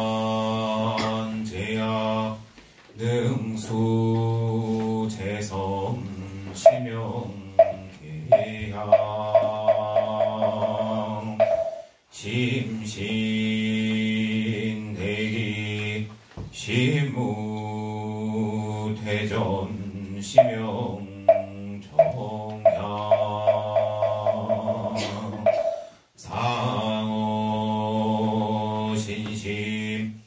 능단 제약 능수 재섬 시명계양 심신대기 심무대전 심영정양 상어신심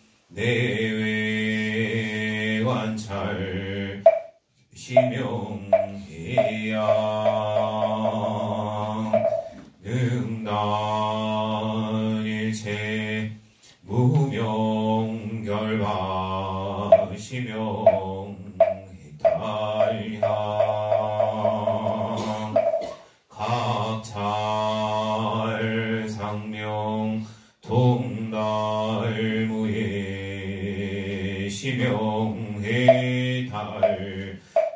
내외관찰 시명계양 능단일체 무명결바 시명해탈향 각찰상명 동달무예 시명해탈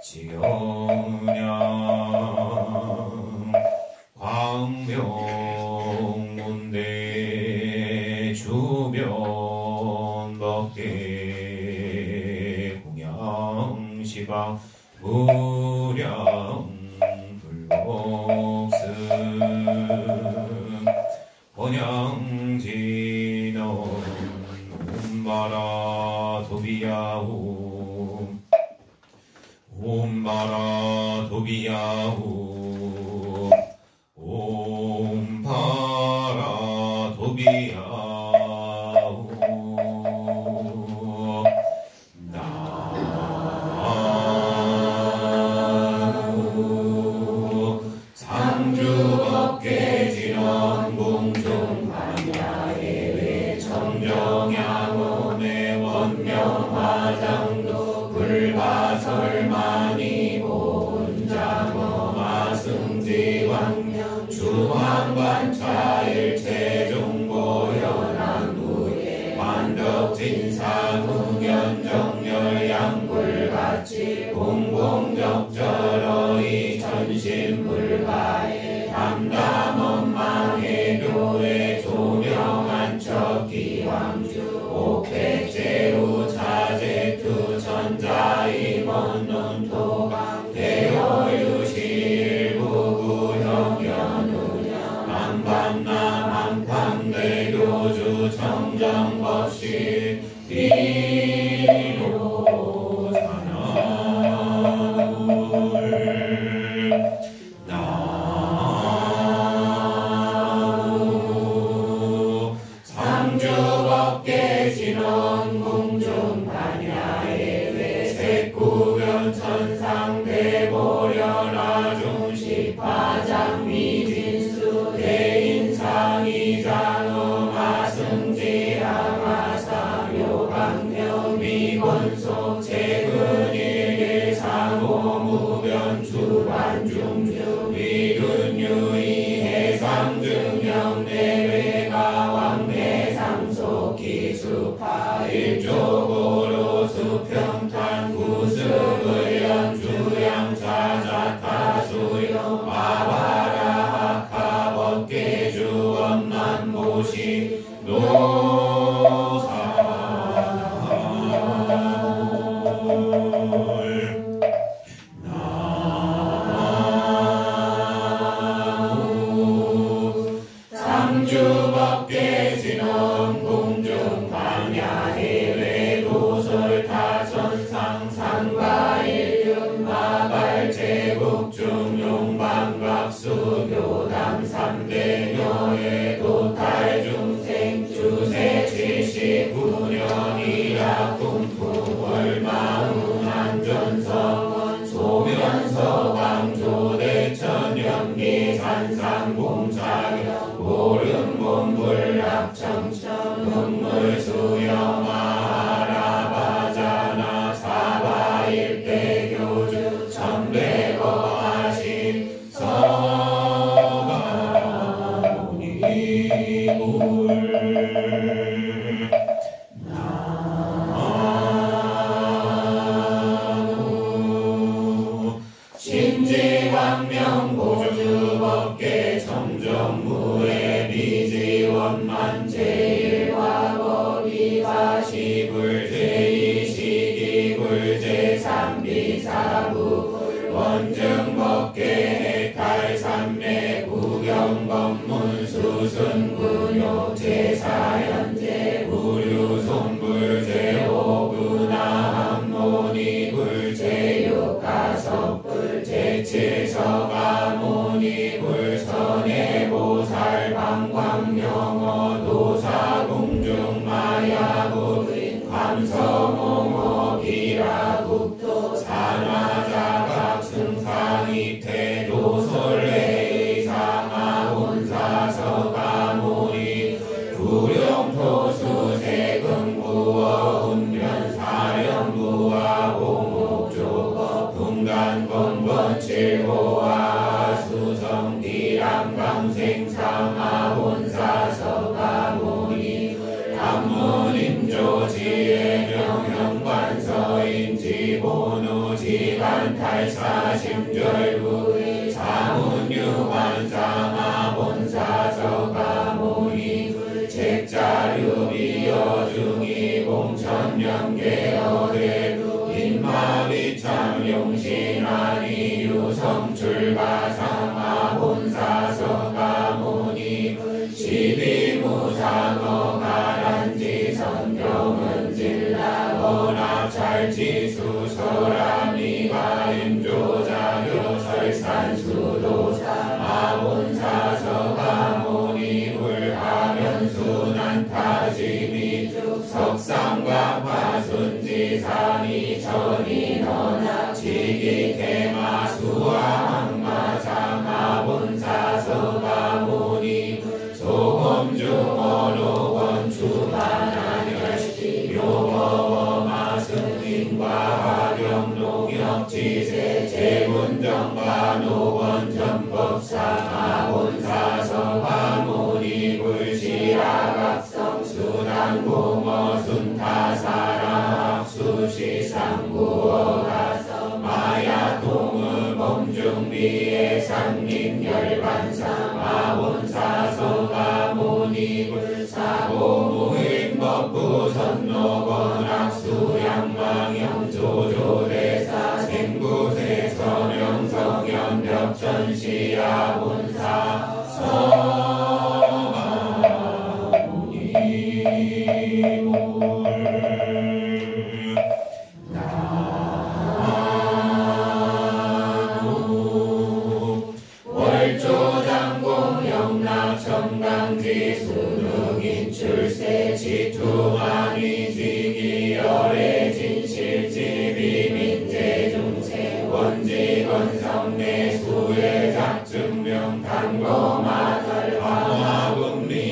지연양 광명문대 주변법계 공양시방 무량불복승 번양진원 옴바라 도비야후 옴바라 도비야후 옴바라 도비야후 나무 상주법계 진원 공중 반야예외 청정양원의 원명화장도 불가설만이 본장어 마승지왕 주황관차일 최종고연한무예 만덕진사무견정열 양불같이 공공적절어이 전신불가에 담담엄망의 교회 조명한 척기왕주 옥백제우 차제투 전자임원논 토강 대호유실구구형연우냐 남반남 한판대교주 정정법시 비로사나울 나무 상주법계 진원 공중 반야예외 색구견 천상대보려라 중식파장 미진수 대인상이장어 마승지하마사묘강명 미곤속 최근일계상호무변 주반중주 위균유이 해상증명 내외가 왕대상속 기수파 일쪽으로 수평탄 구습의연 주양차자타수영 마바라 학하법계 주원만보시 노사나울 나무 상주법계 진원 공중 반야해외 도솔타천상 상가일륜 마발제국중 용방각수 교담 삼대녀의 도탈중생 주세 79년이라 꿈풍월마운 안전성원 소면서강 조대천 연기 산상공자경 오름몸불락청천 눈물수영 아라바자나 사바일대교주 천백어하신 서가모니물 나무 신 임지광명 보주법계 청정무에 미지원만 제1화법이사시불 제2시기불 제3비사부 원증법계 해탈삼매 구경법문 수순구뇨 제4현재 구류손불 제5분화함모니불 제6가석불 제7서가모니불 선해보살 방광영어 도사공중마야부 감서몽호 기라국토 산화자각 승상이태도솔레이상하혼사서가모니 구룡토수세금부어 운변사령부와 홍옥조거 분간건번칠호와 수성디랑강생상하혼사서가모니 한문임조지해명현관서인지본우지간탈사심절구의 사문유관상하본사서가모니 책자류비여중이 봉천연계어대루 인마비참용신하니 유성출가상하본사서가모니 시비무상어가란지성경은질라원합찰지수서람이가 임조자교설산수도사 마본사서가모니 불하면순한타지미 석상과 파순지산이 천인원하 지기태마수와 항마장하본사서가모니 소범중어로원 주반하열시 묘법어마승인과 하경농역지세 재문정반호원전법사하본사서가모니 불시라각성 순환공어순타사라 수시상구어가서 마야동의범중비의 상림열반상 마본사서가모니 불사고무익법부선노건학수양망영조조대사 생구세선영성연벽전시야본사 출세 지투만이 지기열의 진실지비 민재중생 원지건성내 수혜작증명 단거마털 화화분미상행이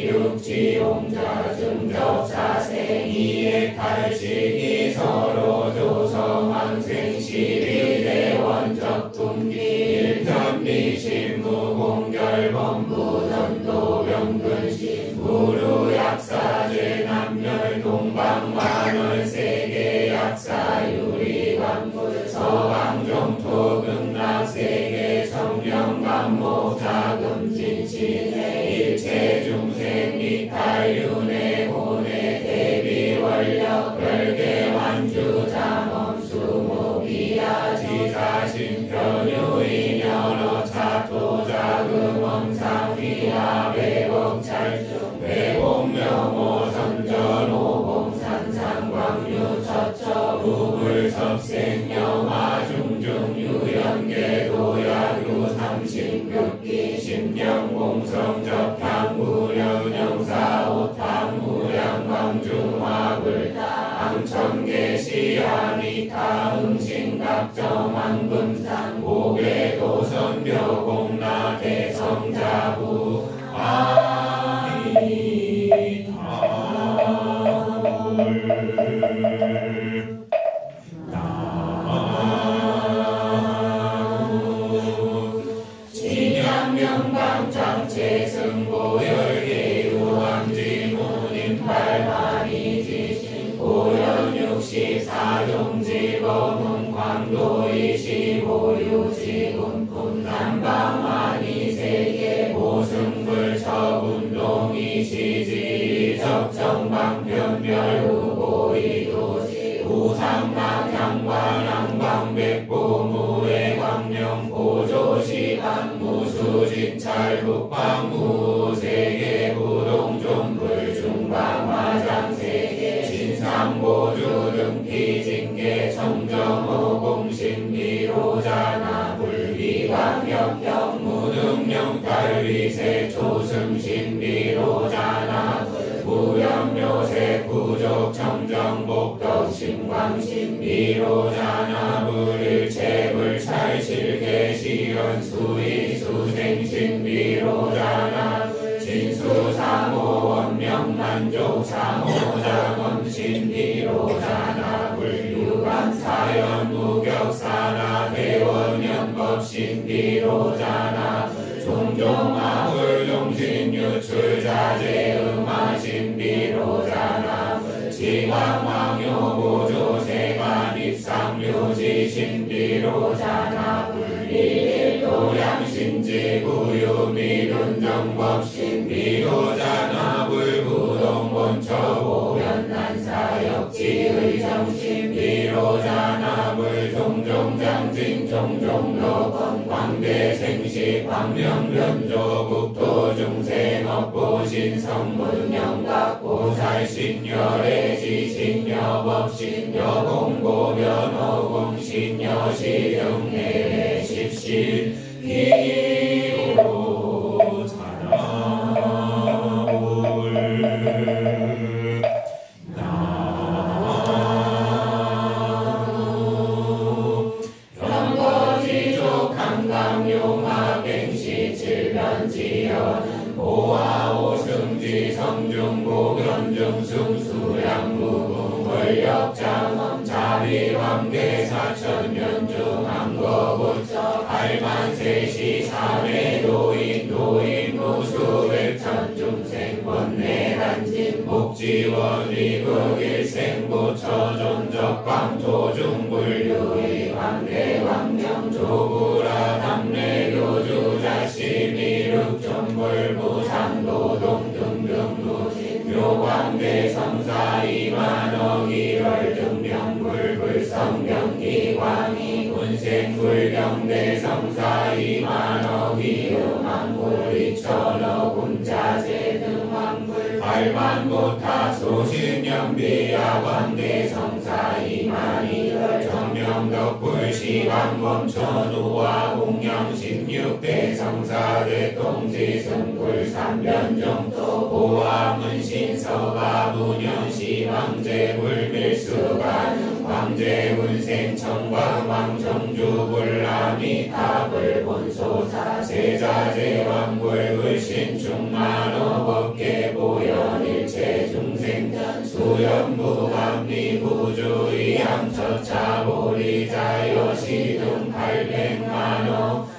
육지홍자증접사생 이해탈식이 서로 조성왕생시비대원적분기 일편미신무공결범부전도병근시 무루약사제 남열동방만월 세계약사유리방불 서방종토극락세계 청령감목자금진시대 일체중생 미탈윤회 혼의 대비원력 별개완주자멈수목이야 지사심편유인연어 차토자금엄상휘하 배곡찰중 배곡명호선전오봉산상광유 처처 우불섭생영화중중유연계도야유 삼십육기 심령공성적탕무령영사오탕무량광중화불다 암천계시하니타 응신각정왕금산 고개도선묘공나 대성자부 사용지범은 광도 25 이군군 남방환이 세계 보승불 처운동이 시지 적정방편별 후보이도시 우상락향관항방백보무의 광명보조시방 무수진찰 북방무 세계 부동존불 중방화장세계 진상보주 등 피징계 청정호 공신비로자나 불비광역 경무능령 달위세 초승신비로자나 무염요새 부족 청정복덕 신광신비로자나 불일체불찰실계시연 수의수생신비로자나 진수사모 원명만족 사모자검신비로자나 불유감사연 무격사나 대원연법신비로자나 종종아물종신유출자재 음화신비로자나 지광왕요보조세관입상묘지신비로자나 불일도량신지구유미룬정법신비로자나 불부동본처오연난사역지의정신비로자나 불종종장진종종로건 광대생시 광명연각보살신여래지신여법신여공고변호공신여시등해십신 보아오승지 성중보견중승수양무궁 권력장엄 자비왕대 사천년중앙거부처 팔만세시 사회도인 무수백천중생 원내단진 복지원위극일생부처존적광토중불유의 황대왕명조구라 담내교주자시미륵전불무상도동 등등무진 묘광대 성사이만억 1월 등명불불성경기광이 군생불경대 성사이만억 이음왕불이천억 운자재 등왕불 팔만보타소신연비야광대 성사이만이열 정명덕불시방범천우와 공영십육대 성사대 동지승불 삼변정도 보아문신서가 문현시방제불밀수가능 황제운생청광왕정주불라미타불본소사 세자제왕불불신충만호법계보현일체중생전 수염부감리부주의양처차보리자여시등 800만호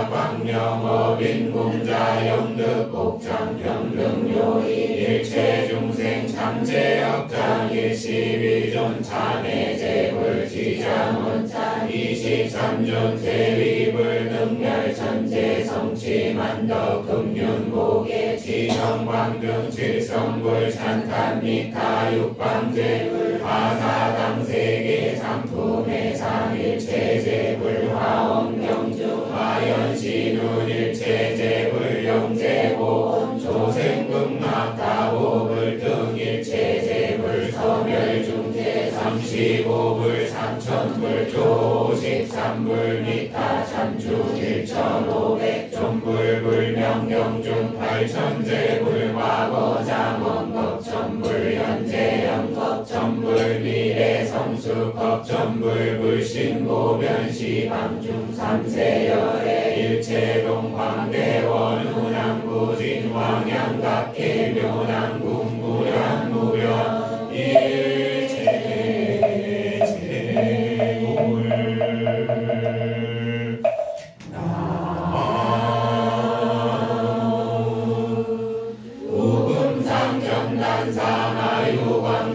광명업인공자영득복장평등요인 일체중생 참제역장 12존 참회제불지장원찬 23존 대위불능멸천재 성취만덕 금륜고개 지정광등 칠성불 찬탄미타 육방제불 하사당세계 상품의 상일체제불 화엄경중 하연시눈일체제불 영제고 조생극락다보불 등일체제불 서멸중제 35불 3천불 조13불 미타 참중 1,500 존불불 명경중 8천제불 과거장원겁천불 현재영겁천불 미래성수겁천불 불신고변시방중 3세열의 일체동 광대원 운항부진 왕양각해 묘난궁 무량무변 일체 제물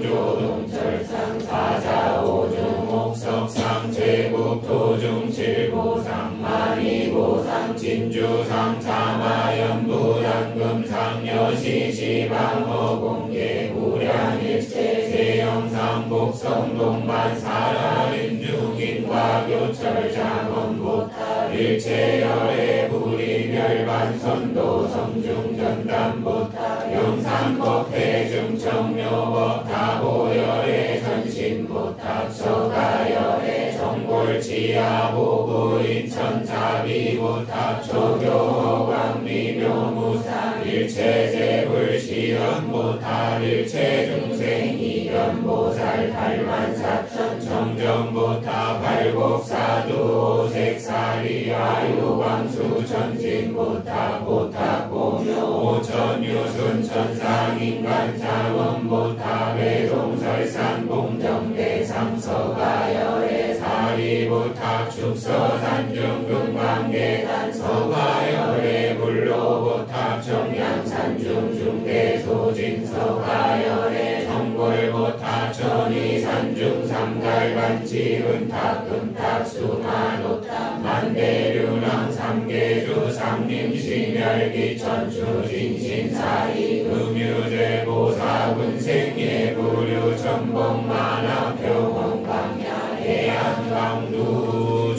우금상정단사마유광조동철상 사자오중옥석상 제국토중 칠보상 마리보상 진주상 자마연부단금상 여시시방허공계 무량일체 세영상 복성동반 사라림중인과 교철장원보타 일체열의 부리멸반선도 성중전담보타 영산법회중청묘법 다보열의 전신보탑 서가열의 정골지하보부 인천자비보탑 조교허광미묘무사 일체제불시연보탑 일체중생이연보살 팔만사천 정정보탑 발곡사두 오색사리 아유광수 전진보탑 보탑공묘 오천유순천상인간 자원보탑 외동설산 공정대상 서가열의 사리보탑 축서산중금광계단 서가열의 불로보탑 청량산중중대소진 서가열의 정골보탑 천이산중삼갈반치 은탑금탑 수만호탑 만대류랑 삼계주 상림신열기 천추진신사이 금유제보사군생예 부류천봉만화 병원광야 해안강두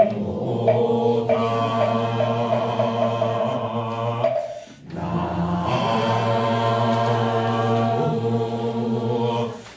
중중보다 나무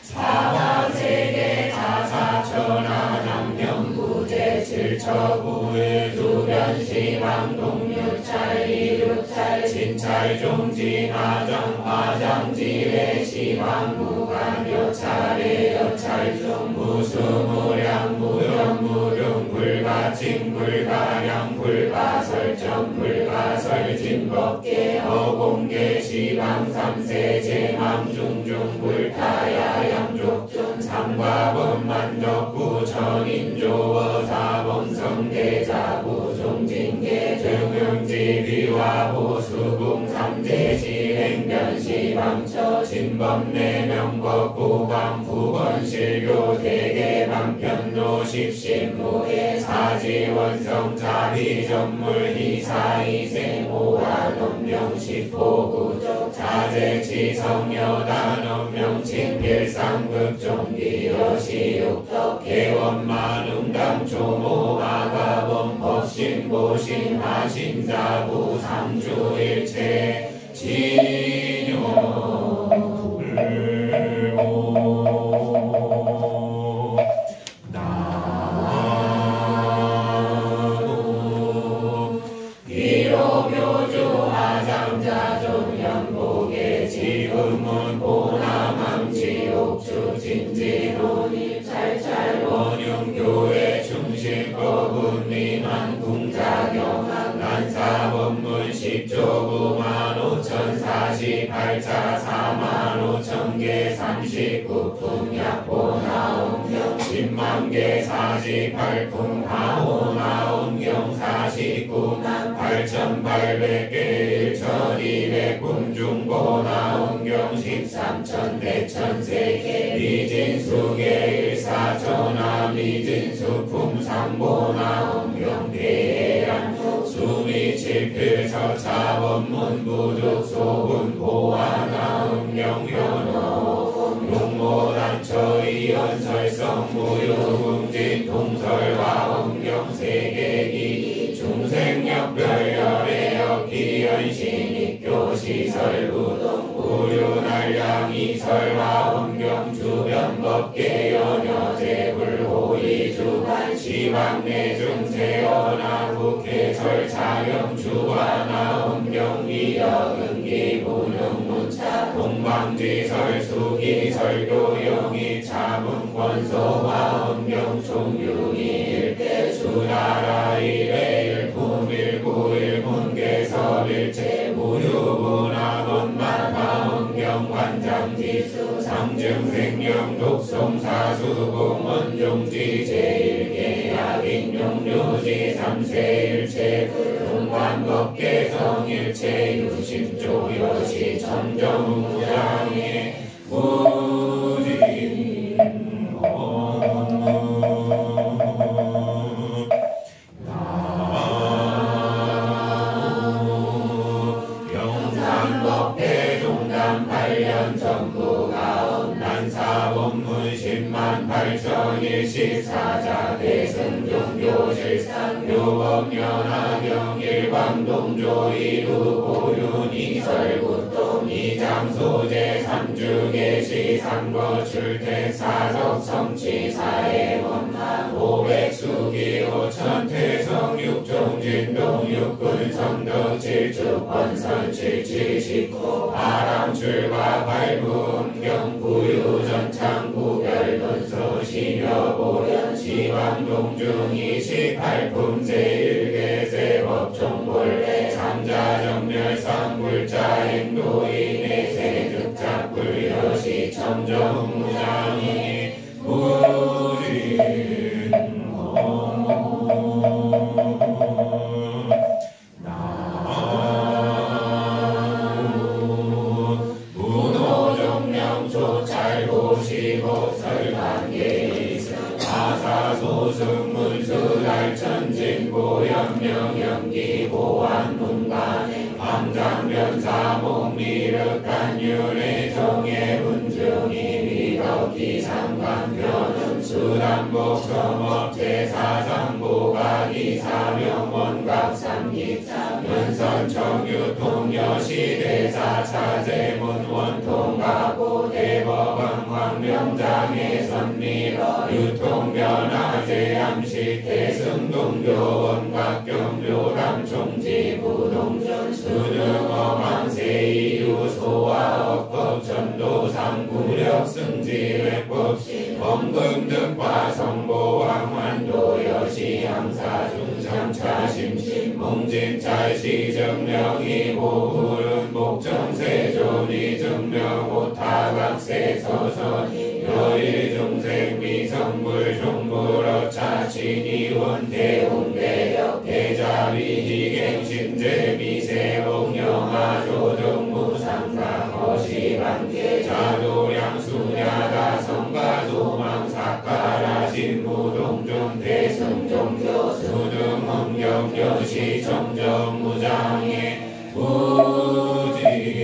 사화세계 자사천하남명부제 칠처부의 주변시방동유찰 이륙찰 진찰종진화정 화장지회 시방무관 여찰의 여찰중 무수무량 무형무룡 불가칭 불가량 불가설정 불가설 진법계 어공계 시방 삼세 제망중중 불타야 양족중 삼과범 만덕구 천인조어 사범성대자부 종진계 증응지 비와 보수궁 삼재시행변시방처 진법내명법 구방 부건실교 대개방편로 십신무예 사지원성 자비전물 희사이생 오화동명십호구족 자재치성여단원명칭길상극종기여시육덕 개원만웅당 조모마가범 법신보신 하신자부 삼주일체 진용 불고 나무 기로교주 하장자종 연복의 지금은 보남함지옥주 진지론이 찰찰 원흉교회 중심법은 미만 궁자경학 난사법문 10조 95,048차 45,000개 39품 약보나온경 10만개 48품 하오나온경 49만 8,800개 1,200품 중보나온경 13,000 대천세계 미진수계 1,4천하 미진수품 상보나온경 대해안 수미 칠필서 차원문 부족소분 보아나음경현호 용모단처 이연설성 무유궁진 동설화 음경세계기 중생역별열애역 기연신입교시설우동 우류날량 이설화 음경 주변법계 연여제불호이주관 시방내중재언하 국회설 차경 주관하 음경기여근기 분흥문차 동방지설 수기설교용이 차문권소화 음경총융이 일대 수나라 일회 일품 일구 일문개설 일체 무유분화돈만 화엄경 관장지수 상증생령 독송사수공원 종지 제일계약인용유지 삼세일체 동관법계성일체 유심조여시 점정무장의 무진 영산법계 종단 8년 전부가 난사법문 10만 8천일씩 사자 대승종교실상 묘법연화경 일광동조 이루보윤 이설구동 이장소재 삼주계시 삼거출택 사적 성취사의 원마 500수기 5천태성 육종진동 육군성덕 7축번선 779 바람출과 발부음경 부유전창 구별돈소 시녀보련 시방동중 28품 제1계세법종본래 삼자정멸상불자행도인의 세득작불여시 첨정무장이 무진 소승문수달천진보영명연기보안문관행 방장변사목미륵간율의 종예훈중이 미덕기상관변음 수담복처업제사상보가기사명원각삼기자 연선청유통여시대사차제문 원통가고대법원 황명장의 선미러 유통변화제암식 대승동교원각경묘담총지부동전 수능어망세이유소와 억겁전도상구력승지외법시 범금득과 성보왕환도여시향사중삼차심심 몽진찰시정명이 보후른 목정세조리 증명오타각세 서선이 여일중생 미성불종불어 차친이원 대웅대역 대자비희갱신제 미세옥영아조정무상가 거시반계 자도량수냐다 성가도망사카라 신부동종 대승종교 수등엄경여시 정정무장의 부진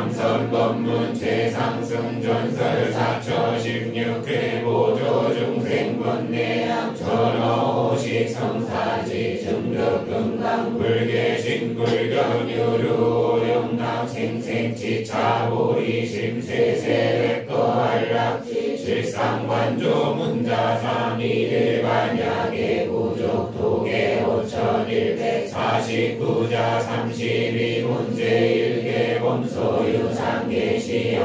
삼선법문 최상승전설 4초16회 보조중생권내양 전어호식 성사지 증득금강 불계신불견유루오용당 생생치차보리심세세획거한락지 실상관조문자삼일반약의 부족토계 5149자 32문제 1개범소유상계시여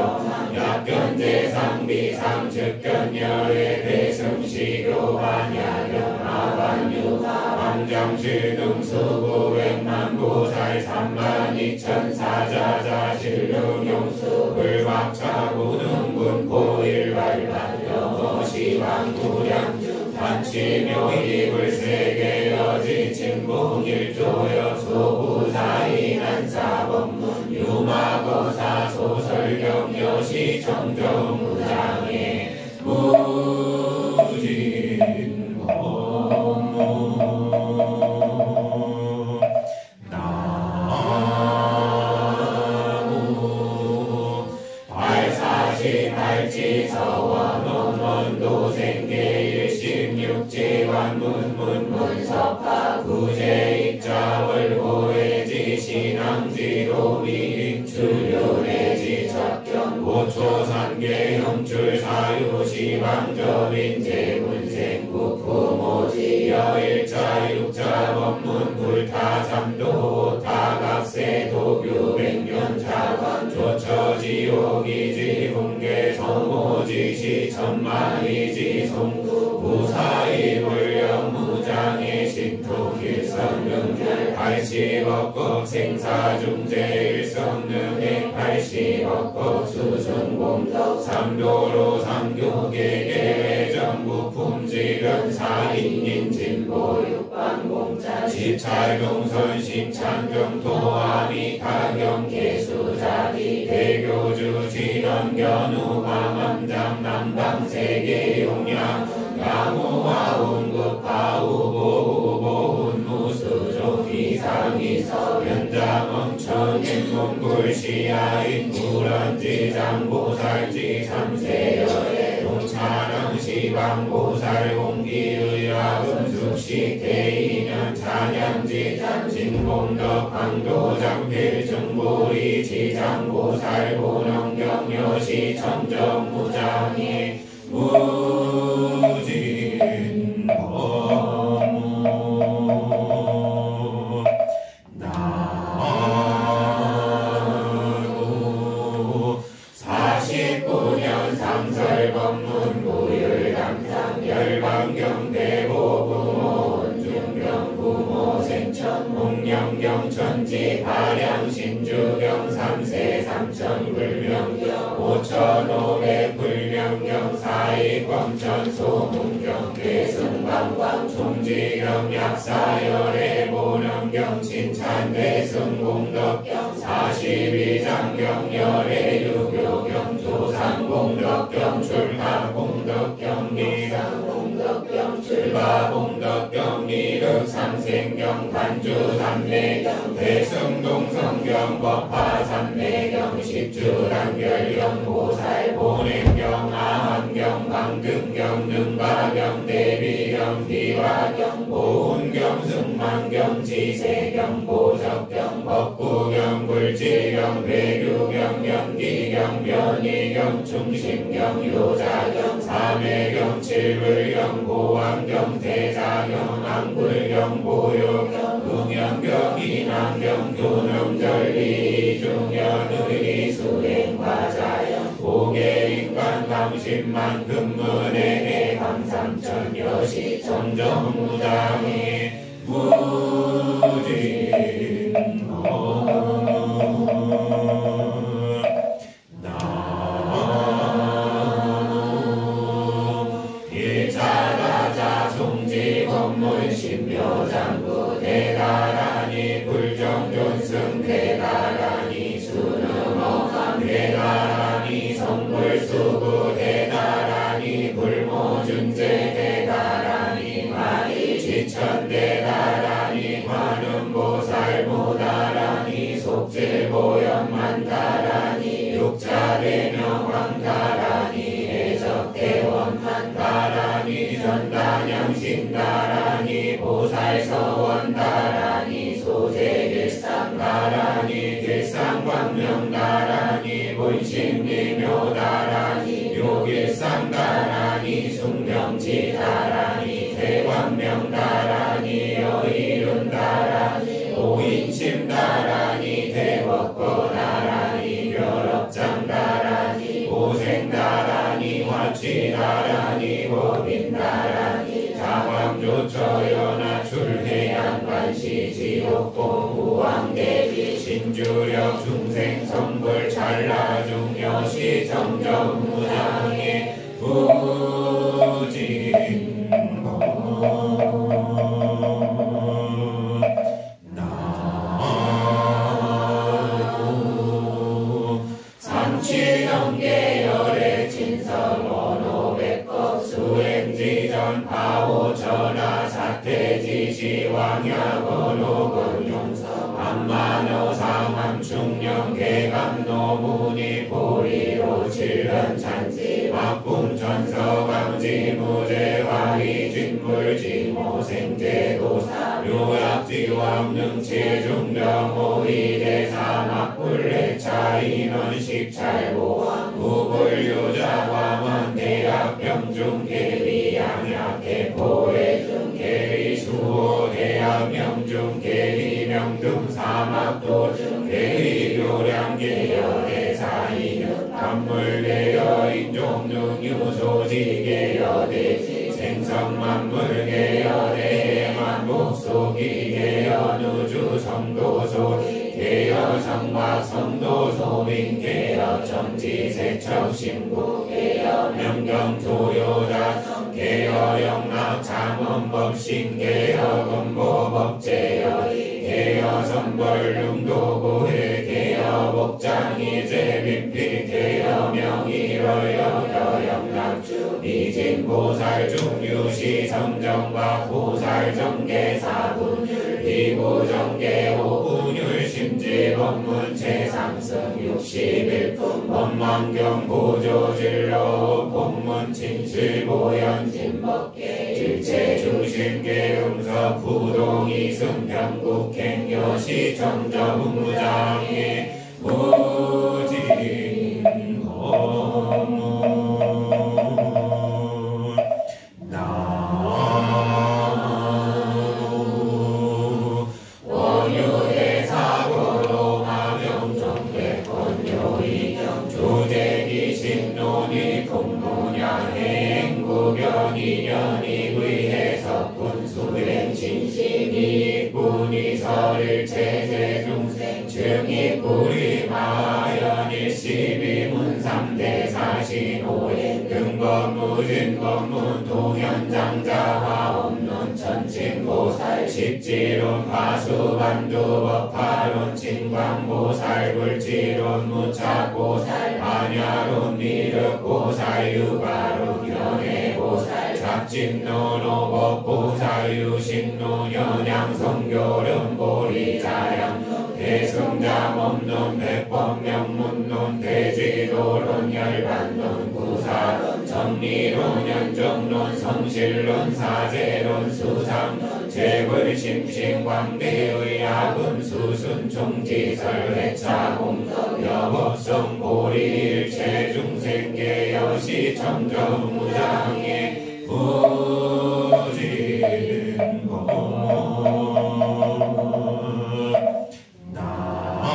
약견제상비상 즉견열의 배승시교반야경아반유가 방정실등수구백만보살 32,000사자자실릉용수 불박차구등군 포일발반영어시왕구량주 단치묘이불세계 여지친봉일조여 소부사인한사법문 유마거사 소설경여시 정정무장의 무진 나무 발사시발지서원 논원도생계 16지관문문문석파 구제입자월호해지 신앙지도미익 주류래지 척경 오초산계 형출사유시방저빈제문생국부모지 여일자 육자법문 불타삼도 다각세 유백년 자관 조처지옥이지 공개 성모지시 천만이지 송구 무사히 불령 무장의 신토 길성능별 80억국 생사중재 일성능행 80억국 수승공덕 삼도로 삼교계 계정부 품지변 사인인 진보 육반공자 집찰동선 심창경 도아미 타경 개수자비 대교주 진원견우 광암장 남방세계 용량 야무와 운급하우보우보운 무수조 비상이서 연장엄천인 몸불시야인 불안지장보살지 삼세여의 동차량 시방보살 공기의학음숙식 대인연 찬양지장 진공덕 강도장 필증보리 지장보살 본원경여시 청정무장이 무진법무 나무 49년 상설법문 무율당상 열방경대보부모 온중경 부모생천 목령경천지 발양신주경 3세 3천 불명경 5,500 불명경 사익광천 소문경 대승방광 총지경 약사열애 보령경 친찬대승공덕경 42장경 열애 유교경 조상공덕경 출가공덕경 미상공덕경 출가공덕경 미륵삼생경 반주삼매경 대승동성경 법화삼매경 십주단결경 보살 보냉경 아한경 방등경 능가경 대비경 비화경 보훈경 승만경 지세경 보적경 법구경 불지경 배규경 연기경 변이경 중심경 요자경 삼해경 칠불경 보안경 대자경 안굴경 보요경 응연경 인왕경 교능절리 이중연의 수행과자영 고개인간 감십만 금문행의 감삼천 여시 점정무장이 무진법 신묘장구 대다라니 불정존승 대다라니 수능어감 대다라니 성불수구 대다라니 불모준재 대다라니 마리 지천 대다라니 관음보살 무다라니 속질보영만다라니 육자대명왕다라니 해적대원만다라니 전단양신다라니 보살서원다라니 소재길상다라니 길상광명다라니 본심리묘다라니 묘길상다라니 숭명지다라니 대광명다라니 여의룬다라니 오인심다라니 대법거다라니 묘럽장다라니 오생다라니 화취다라니 법인다라니 자광조처연화 출해양관시 지옥공우왕대비 신주력 중생성불 찰나중여시 정정무장의 부진법 나무 삼치정계열의 진성원 500법 수행지전 파오전하 사태지시 왕야건호건용성 암만어상암충령 개감노무니 보리로 칠런찬지 막궁천서강지 무제화이 진물지모생제도사 묘약지왕능체중령오이대사막불레차인원 식찰보왕 무불유자와만 대학병중계리양약대포해중계리수호 대학명중계리명등 사막도중 대의교량계여 대사이며 만물계여 인종능유소지계여 대지 생성만물계여 대해만복소기계여 누주성도소 계여 성박성도소민계여 정지세척신부 계여 명경조요자 계여 영락장원법신계여 금보법제여 계여 선벌융도고해 계여 복장이제빈필 계여 명의러여 영락주 이진보살 중유시 성정박 보살 정계사분율 이구정계 오분율 심지법문 최상승 61품 법망경 보조진로 법문 진실보현 진법계 일체중심계 음서 부동이승 병국행여시 정저무장의 무진법문 나무 원유의 사고로 마명종백권요이경 조제기 신론이 공무냐 행구견이년이 의해서 분수행 진심이 뿐이 설일 체제중생 증이 뿌리 마연일 시비문삼대사신오행 등법무진법문 동현장자화 업론 천칭보살 십지론 파수반두법파론 진광보살 불지론 무착보살 반야론 미륵보살 유가론 연애보살 잡진노노법보살 유식론 연양성교름 보리자량 대승자 법론 백법명문론 대지도론 열반론 구사론 정리론 연정론 성실론 사제론 수상론 재불심신광대의 야금 수순 총지설 회차공덕 여법성 보리일체 중생계 여시 정정무장의 부진법 나무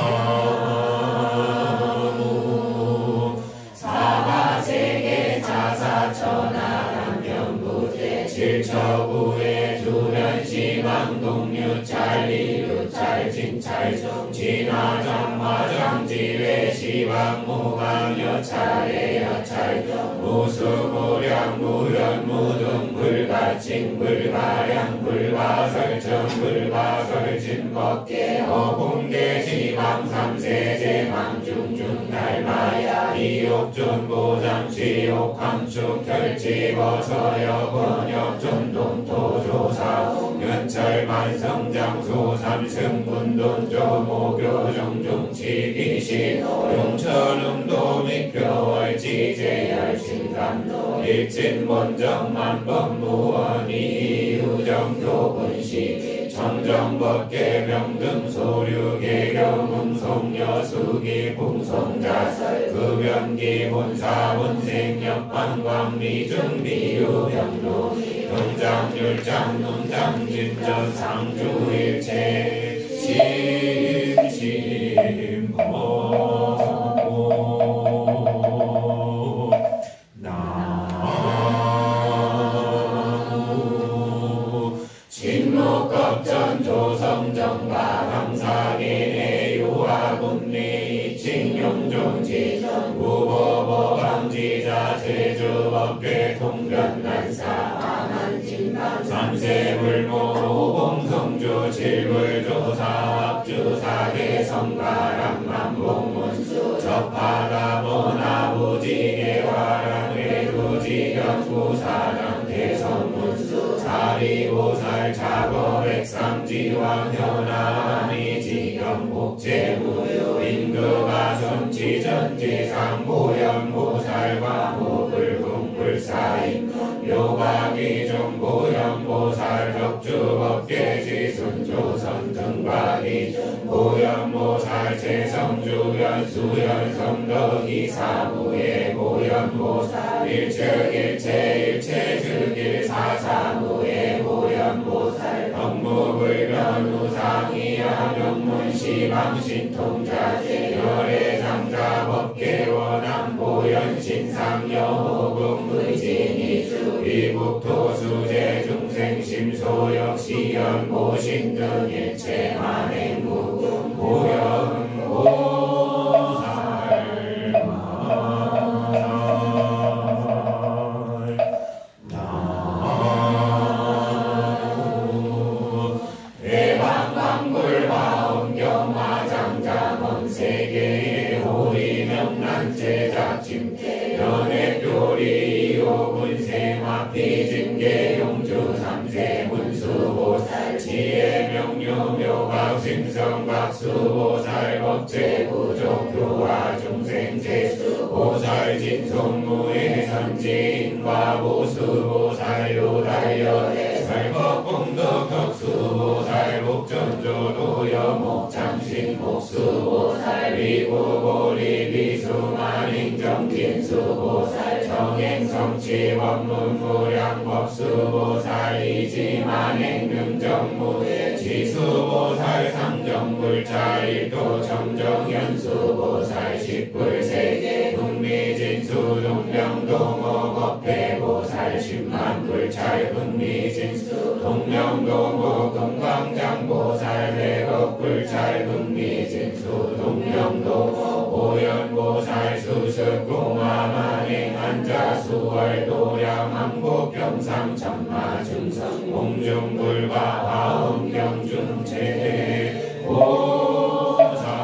사바세계 자사천하감명부제 칠처구의 주변시방 동류찰리루찰 진찰종 진화장 화장지회 시방무방 여찰의 여찰종 무수무량 무현무등 불가칭 불가량 불가설정 불가설진법계 어공계 시방 삼세제 망중중 달마야 이옥존 보장 지옥 함축 결지버서여 번역 전동토조사 연철 만성장소 삼승분돈조 모교 정중치기시 용천음도 미표월지제열 신감도 일진본정만법무원이 이유정교분시 정정법계 명등소류계 경응송여수기 풍송자설 급연기 본사본생역방광미중비유병로 병장률장 논장진전 상주일체 심심법무 나무 진목겁전 조성정가 강사기내 유화군리 칭용종지전 우보보방지자 제주법계 통변난사 삼세불모로봉성주 칠불조사합주사계 성가랑만봉문수 접하다모나부지계화랑외두지경구사랑 대성문수 사리보살 작업액삼지왕 현아니 지경복제무효 임금가선지전지상보현보살과 모불궁불사임 요가기종 보현보살 덕주법계지순조선 등과기 보현보살 재성주연 수연 성덕이 사무예 보현보살 일체일체 즉일 사사무예 보현보살 법무불변 연우상이야 명문시방신통자 열애장자 법계원왕 보현신상여호궁의진이 위국토수제 중생심소역시연 모신등 일체만행무 세계의 호리명난제작침 연애표리 이호군세마피진계 용주 삼세 문수보살 지혜명료묘각 심성박수보살 법제구족교화 중생제수보살 진송무의 선지인과 보수보살 요달려 살법공덕덕수보살 복전조도여목장신 복수보살 위구보리 비수만인정진수보살 정행성취원문무량법수보살 이지만행능정무 지수보살 상정불자 일도 정정연수보살 십불세계 북미진수 동명동호법회보살 십만불찰 북미진수 동명동호 금강장보살 백억불찰 북미진수 동명동호 보현보살 수습공화만행 한자수월도량 항복경상천마중성 공중불과 화엄경중체 보살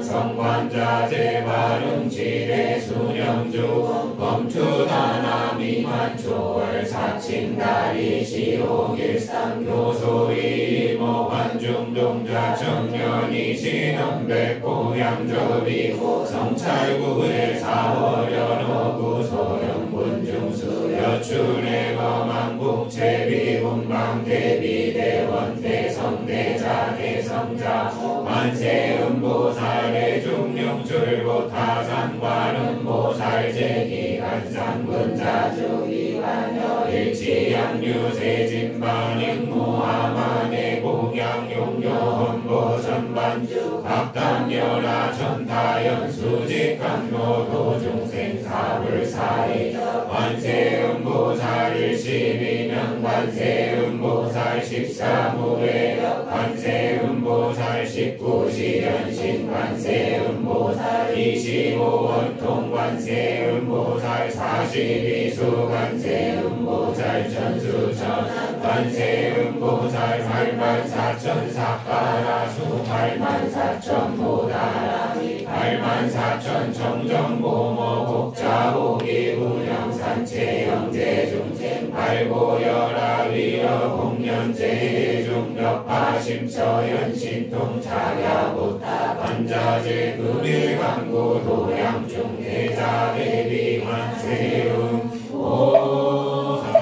성관자재 발음지대 수령주 검투다나 미만초월 사칭다리 시옥일상 교소이 모환중동자 청년이 신원백고양저비고 성찰구의 사월연어구 소령문중수 여춘의거망국체비군방 대비대원 대성대자 대성자 만세음보살의 중룡출보타산관음보살 제기간상군자주기관여 일치양유세진반익무하만의 공양용요헌보선반주 각단여라 천타연수직간노도중생사불사이 관세음보살 일십이명 관세음보살 13무회 관세음보살 19시연신 관세음보살 25원통 관세음보살 42수 관세음보살 전수천 관세음보살 84,000사카라수 84,000모다라미 84,000 정정보모복자호기 운영산체영제중생 발고여라 위여 공연제중력파심처연신통차야보타 반자제 금일광구 도량중대자대비환세음 보살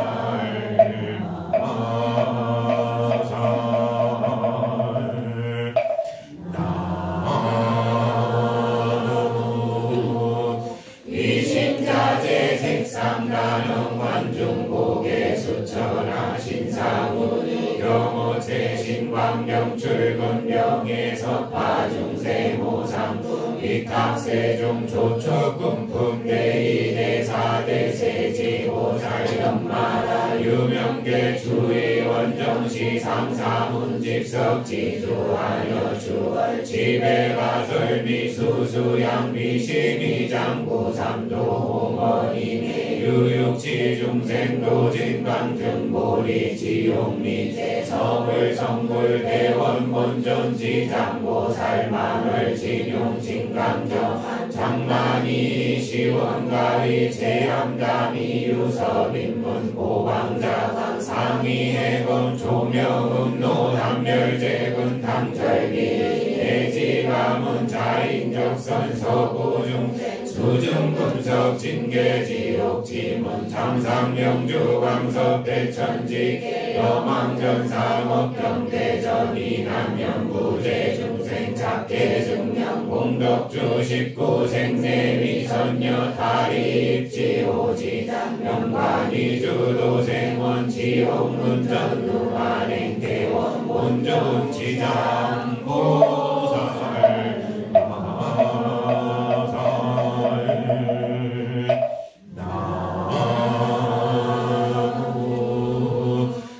이신자제 색상가능 관중복의 수천하 신사무니 경호체 신광명출근명의 파중세모상품 이탁세중 조처금품 대이대사대세지보살연마라 유명계 주의원정시 상사문집석지주하여주월 지배가설미수수양미시미장구삼도홍어니미 유육치중생도진강증보리 지용미제 서불성불 대원본전지장보살만월 진용진강정 장만이 시원가리 제암담이 유서빈문 보방자 상이해건 조명음노담멸제근 당절기 대지감은 자인적선 서구중 수중금석 진계지옥 지문 장상명주 광섭 대천지 여망전사목경대전 이남연부재 중생 작계 증명 공덕주 19생내 미선녀 다리 입지 오지장 명관이 주도생원 지옥문전 누만행대원 온존 지장 보살 나무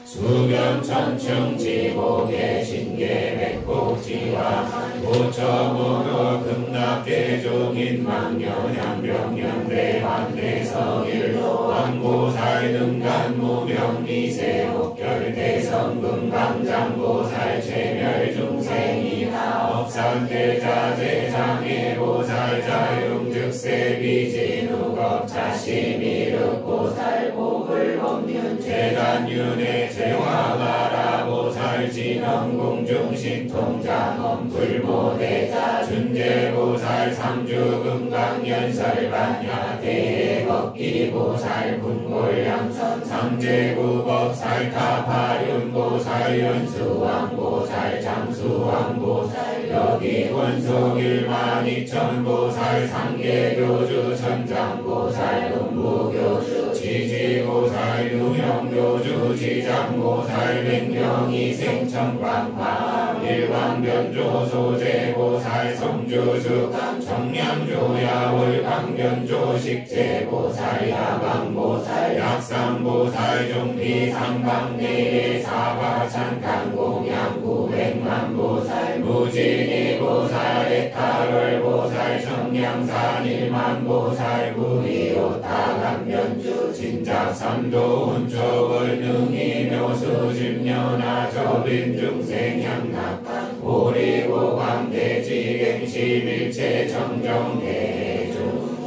수변천층 지복의 신계 백곡지와 고처모로 금납대종인 망년양병년대 반대성일로 왕보살 능간무명미세 옥결대성금 강장보살 최멸중생이나 업산대자재 장애보살 자용즉세 비진우겁자시미륵보살 보불법륜 재단윤회 재화가라보살 진원공중신통장엄 불보대자 준재보살 삼주금강연설반야 대해법기보살 분골양선 상제구법살 타파륜보살 연수왕보살 장수왕보살 여기원속일만이천보살 상계교주 천장보살 음부교주 지지보살 유형교주 지장보살 백명이 생천광파 일광변조소제보살 성주수 정량조야 월광변조 식제보살 야광보살 약상보살 종비상방내의 사바찬강공양 900만보살 무진이보살 에타롤보살 정량산 1만보살 구이오타강변주 진작삼도 운초월능이 묘수집녀나 저빈중생향낙 오리고광대지갱시밀체 정정대주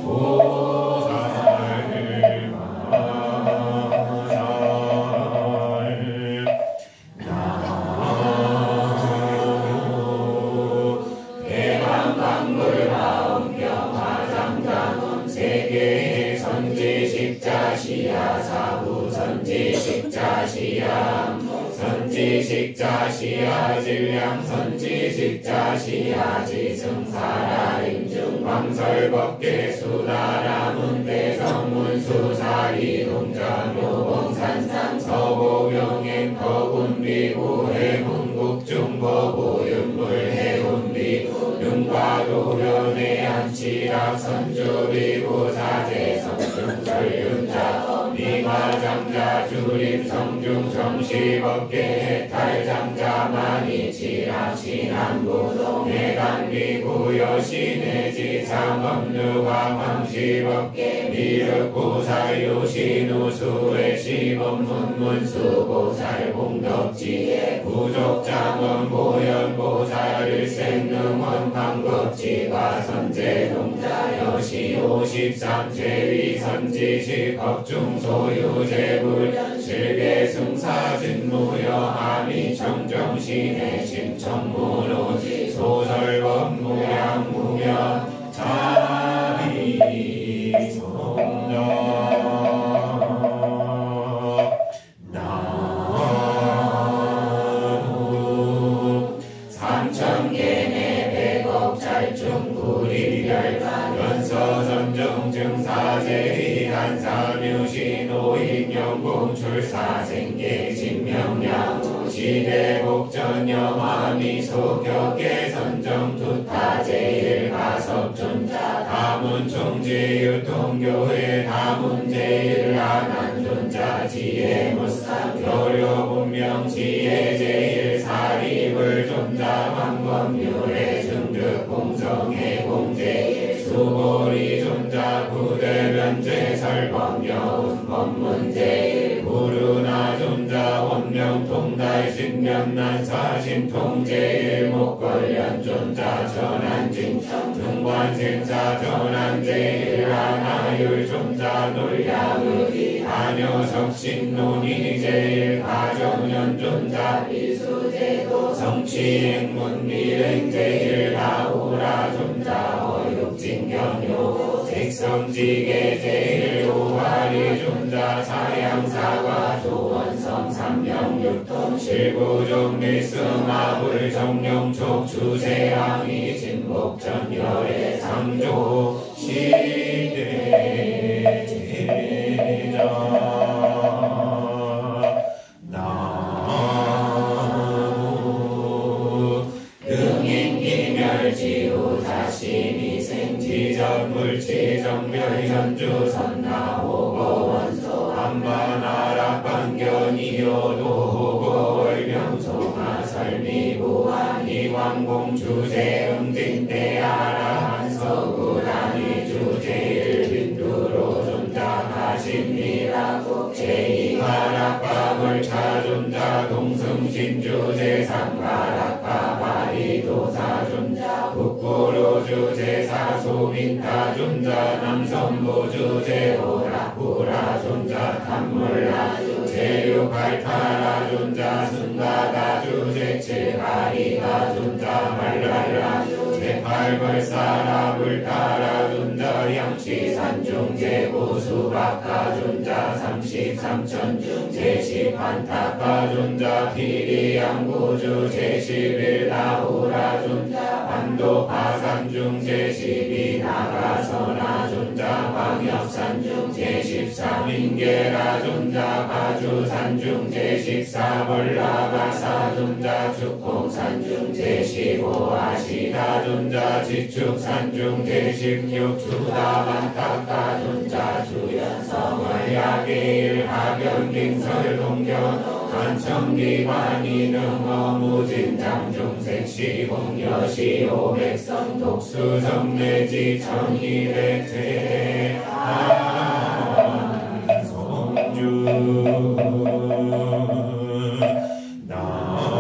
보살 나무 대방광물하엄경화장장엄 세계의 선지식자시야 사후선지식자시야 선지식자시야 질량 선지식자시야 지승사라 임중 광설법계 수다라 문대성문수사리 동전묘봉산상 서보경행 거군비구 해문국중거부 윤불해운비구 윤과도련의 안치락 선주비구 사제성중설윤자 미마장자 주림성중 정시법계 해탈장자 만이치라 신안부 내간비구 여신의 지상업누가 황시법계 미륵보살 요신우수의 시범문문수보살 공덕지혜 부족장원 보현보살 일생능원 방급지가 선제동자 여시 53 제위선지식 법중소유재불 실계승사진무여하미 청정신의 심청무로지 소설법무양무면 자비성령 나무 삼천계내 백억찰중구리별간 연서선정증사제희단사묘신오인영공출사생계 진명량 시대복전여마미소격계 선정투타제일가섭존자 다문총지유통교회 다문제일하난존자 지혜무상 교류분명지혜제일사리불존자 황검유래 증득공성의 공제일 수보리존자 부대변제설법여운 법문제일 구루나존자 원명통달신명난사신통제일 목걸련존자 전한진청 등관생사 전한제일 하나율존자 놀야의기 다녀석신논이제일 가정연존자 비수제도 성취행문밀행제일 가우라존자 어육진견요 일성지계 제일오화리 존자 사양사과 조원성 삼명육통 실구종밀승하불 정룡촉 주세왕이 진복전열의 상조 시대 제자 나무 등인기멸지후 다시미생지전물치정멸 현주선나호고 원소 한반아라 반견이요도호고 월명소마 설미부한 이왕공주제응진대아라한 서구단위 주제일빈두로 존자하십니라고 제2가락과불차 존자 동승신주제 삼가락과바리도사 존자 북구로 주제사 소민타 존자 남선부 주제 오락부라 존자 탐물라 제육발타라 존자 승가가 주제 칠하리가 존자 말랄라 제팔벌사라 불타라 존자 양치산중제 고수박가 존자 33천중 제십한타가 존자 피리양구주 제11나우라 존자 반도파산중 제12나가서나 존자 광역산중 제13인계라 존자 가주산중 제14벌라가사 존자 축복산중 제15아시다 존자 지축산중 제16주다반타가 존자 주연성을 야계일 하견빙설 동견 간청기관이능어무진장중색시공여시오백성 독수성내지 1200태 안성주 나무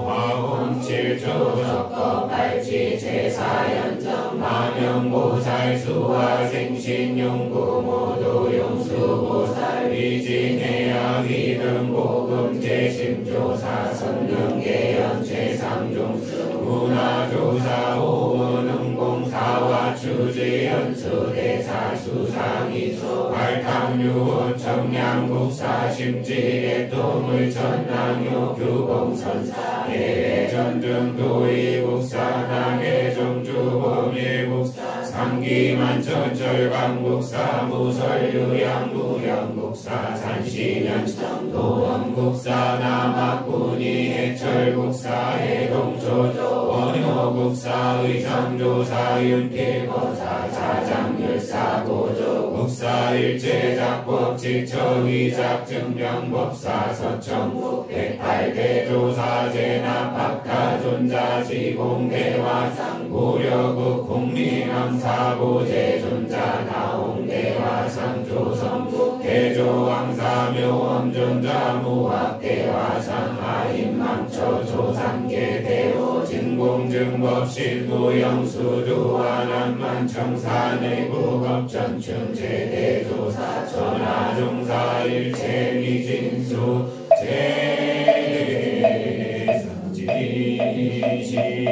화엄칠조 적거발치 제사연정 만영보살수화 생신용구 모두 용수보살 위징해야휘등보금 제심조사 선능계연 제상종수 문화조사 호원응공사와 추지연수대사 수상이소 발탕유원 청량국사 심지액도물 전낭요 규봉선사 해외전등 도의국사 남해정주범일국사 상기만천철강국사 무설유양무령국사 산시년청 도원국사 남학군이 해철국사 해동조조 원효국사 의상조사 윤필거사 사장열사고조 국사 일체작법 지처의작 증명법사 서천국 108대 조사 제납학타 존자 지공대화상 고려국 공리왕사고제 존자 나홍대화상 조성국 대조왕사묘엄 존자 무학대화상 하인망처 조상계대로 진공증법실 무영수두환한만 청산의국업전충 제대조사 전하종사 일체미진수 제대선지시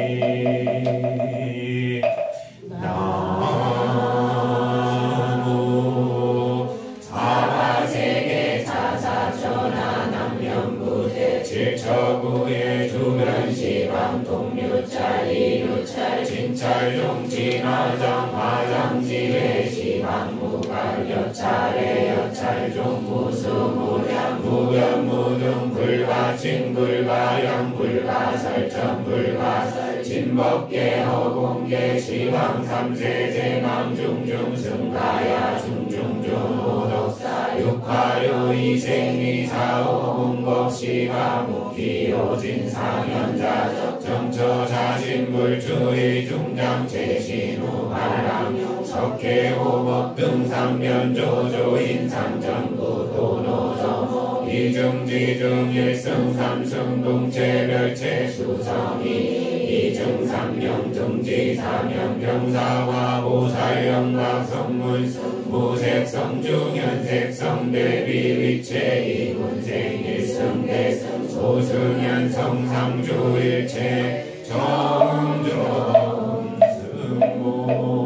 나무 사바세계 자사천하 남면부대 칠처구의 주변시방 동유찰 이유찰 진찰종 진화장 화장지회 시방무갈 여찰의 여찰종 무수무량 무변무등 불가칭 불가영 불가설천 불가설 진법계 허공계 시방 삼세제망 중중 승가야 중중중 오덕사 육화요 이생미사오 공법시가 무기요진 상현자 정처 자신불주의 중장 제신우 한랑 석회호법 등상면조조 인상전부 도노조 이중지중 일승 삼승 동체별체 수성이 이증삼명 등지사명 병사와 보살영각 성문성 무색성 중현색성 대비위체 이군생 일승대성 소승현 성상주일체 정정 승모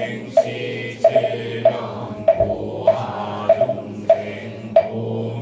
갱시 질병 보하 중생 보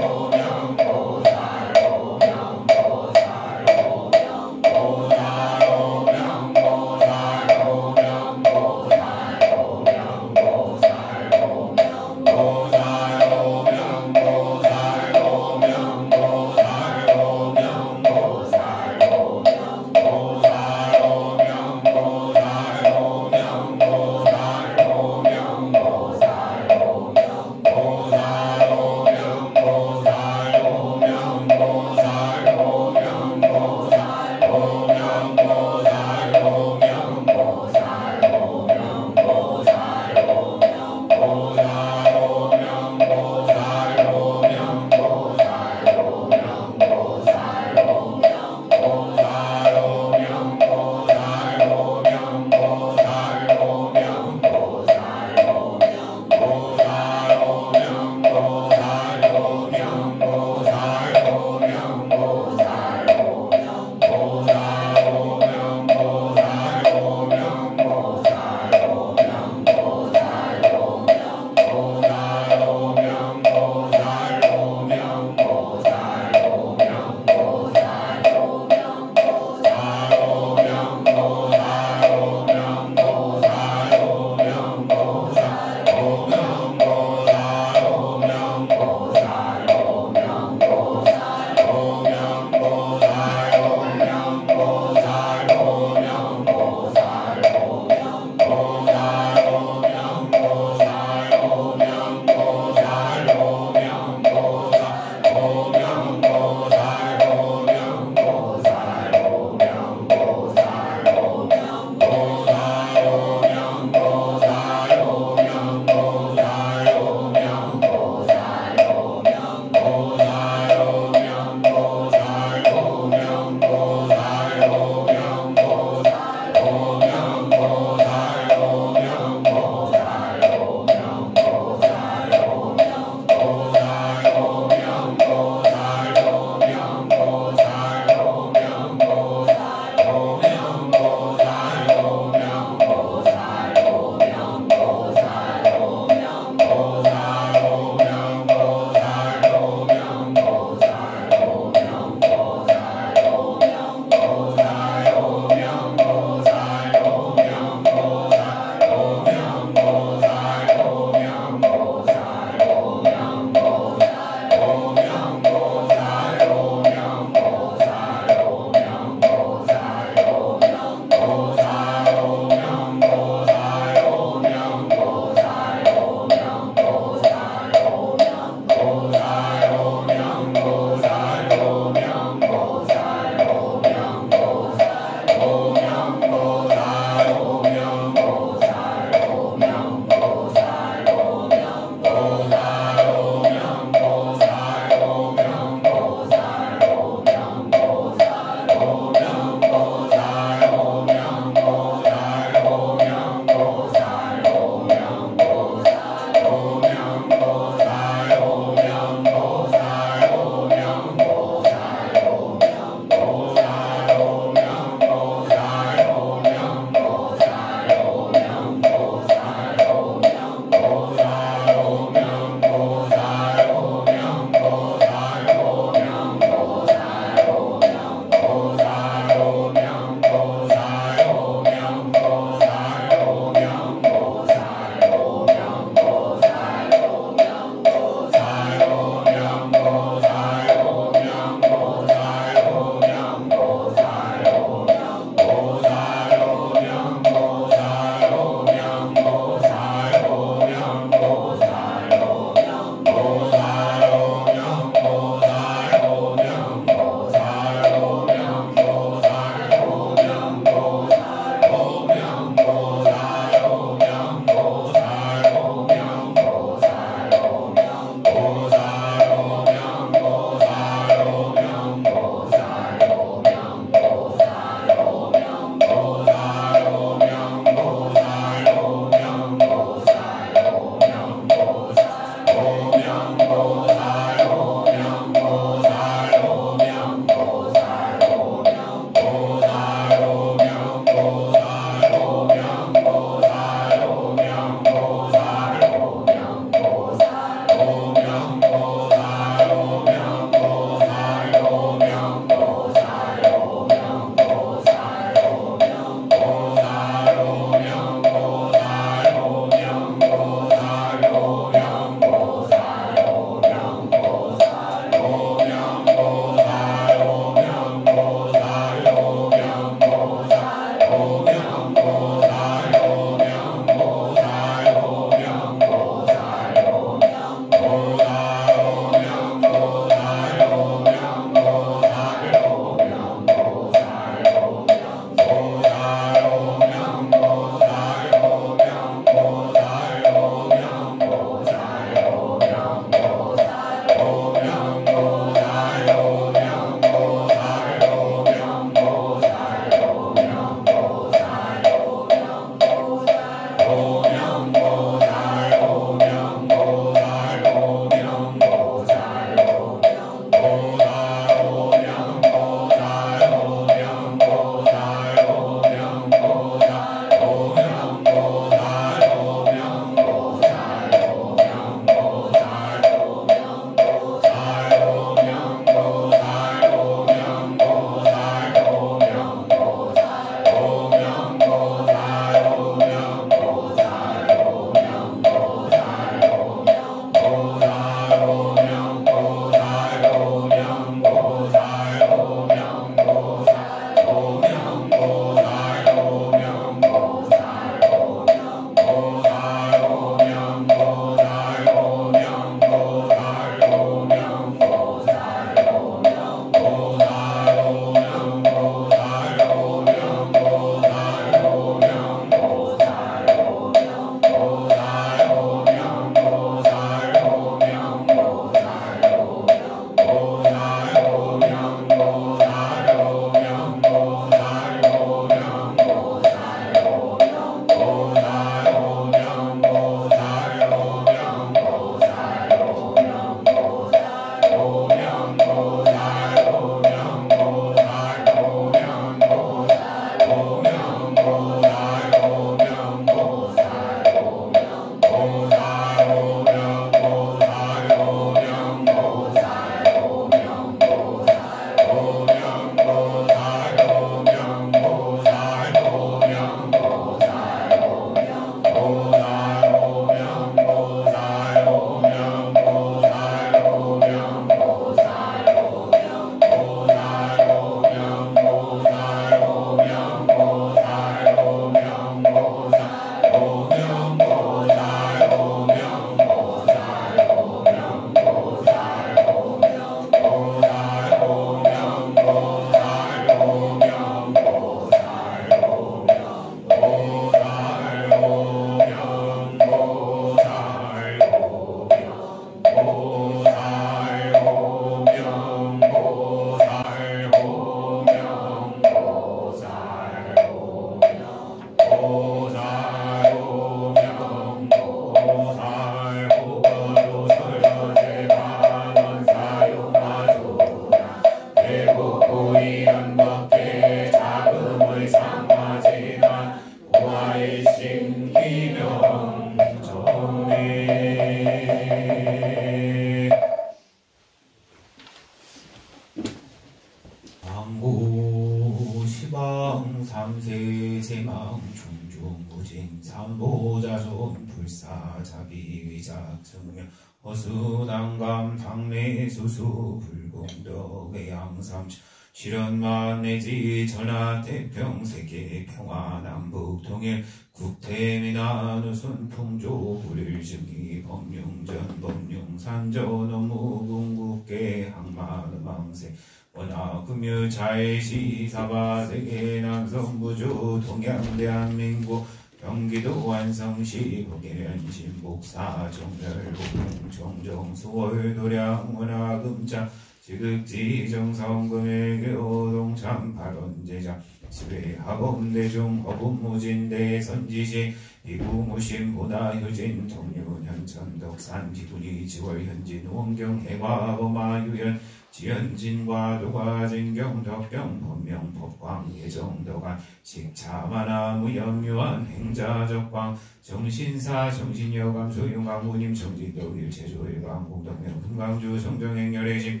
불사 자비위작 증명 허수당감 당내 수수 불공덕의 양삼 실현만 내지 전하 태평 세계 평화 남북 통일 국태민안 우순 풍조 불일증기 법융전 법융산전 업무 궁국계 항만음망세 원하 금유 자해시 사바 세계 남성부주 동양 대한민국 경기도 완성시 고개면 신복사 정멸봉 정정 수월 도량 원하금자 지극지 정성금일교 동참 발언제자 지회학업대중 허분무진대 선지시 비구무심보다 효진 통유현천덕산 비구니 지월현진 원경 해화범아유연 지연진과 도과진경 덕경 법명 법광 예정덕안 식차만화 무염유한 행자적광 정신사 정신여감 소용강무님 정진덕일 제조일광 공덕명 금강주 정정행열의심